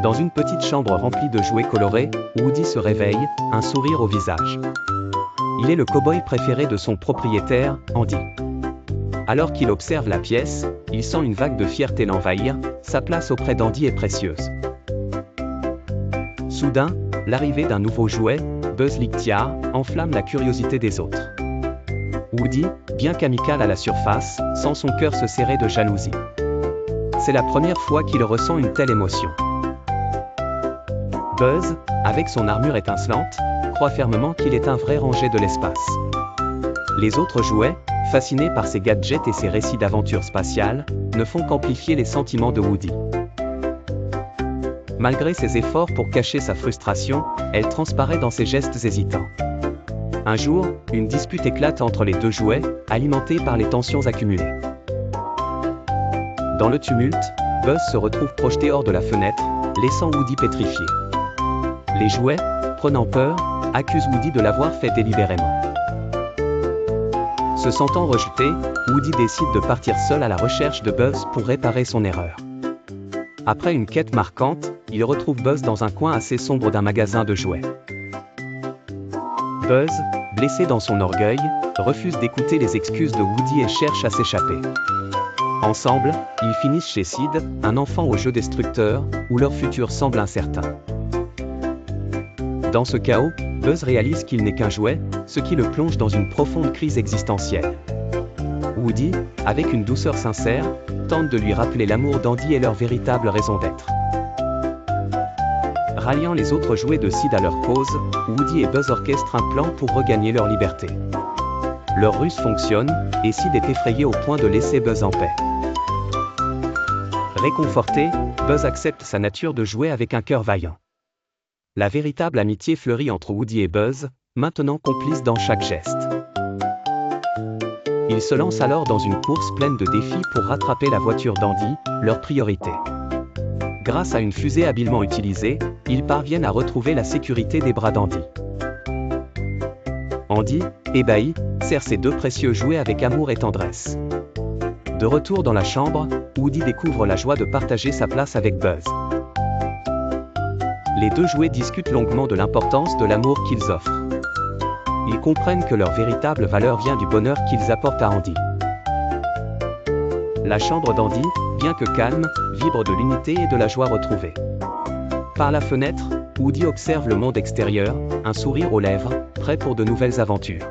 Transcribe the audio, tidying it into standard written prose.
Dans une petite chambre remplie de jouets colorés, Woody se réveille, un sourire au visage. Il est le cow-boy préféré de son propriétaire, Andy. Alors qu'il observe la pièce, il sent une vague de fierté l'envahir, sa place auprès d'Andy est précieuse. Soudain, l'arrivée d'un nouveau jouet, Buzz Lightyear, enflamme la curiosité des autres. Woody, bien qu'amical à la surface, sent son cœur se serrer de jalousie. C'est la première fois qu'il ressent une telle émotion. Buzz, avec son armure étincelante, croit fermement qu'il est un vrai ranger de l'espace. Les autres jouets, fascinés par ses gadgets et ses récits d'aventures spatiales, ne font qu'amplifier les sentiments de Woody. Malgré ses efforts pour cacher sa frustration, elle transparaît dans ses gestes hésitants. Un jour, une dispute éclate entre les deux jouets, alimentée par les tensions accumulées. Dans le tumulte, Buzz se retrouve projeté hors de la fenêtre, laissant Woody pétrifié. Les jouets, prenant peur, accusent Woody de l'avoir fait délibérément. Se sentant rejeté, Woody décide de partir seul à la recherche de Buzz pour réparer son erreur. Après une quête marquante, il retrouve Buzz dans un coin assez sombre d'un magasin de jouets. Buzz, blessé dans son orgueil, refuse d'écouter les excuses de Woody et cherche à s'échapper. Ensemble, ils finissent chez Sid, un enfant au jeu destructeur, où leur futur semble incertain. Dans ce chaos, Buzz réalise qu'il n'est qu'un jouet, ce qui le plonge dans une profonde crise existentielle. Woody, avec une douceur sincère, tente de lui rappeler l'amour d'Andy et leur véritable raison d'être. Ralliant les autres jouets de Sid à leur cause, Woody et Buzz orchestrent un plan pour regagner leur liberté. Leur ruse fonctionne, et Sid est effrayé au point de laisser Buzz en paix. Réconforté, Buzz accepte sa nature de jouer avec un cœur vaillant. La véritable amitié fleurit entre Woody et Buzz, maintenant complices dans chaque geste. Ils se lancent alors dans une course pleine de défis pour rattraper la voiture d'Andy, leur priorité. Grâce à une fusée habilement utilisée, ils parviennent à retrouver la sécurité des bras d'Andy. Andy, ébahi, serre ses deux précieux jouets avec amour et tendresse. De retour dans la chambre, Woody découvre la joie de partager sa place avec Buzz. Les deux jouets discutent longuement de l'importance de l'amour qu'ils offrent. Ils comprennent que leur véritable valeur vient du bonheur qu'ils apportent à Andy. La chambre d'Andy, bien que calme, vibre de l'unité et de la joie retrouvée. Par la fenêtre, Woody observe le monde extérieur, un sourire aux lèvres, prêt pour de nouvelles aventures.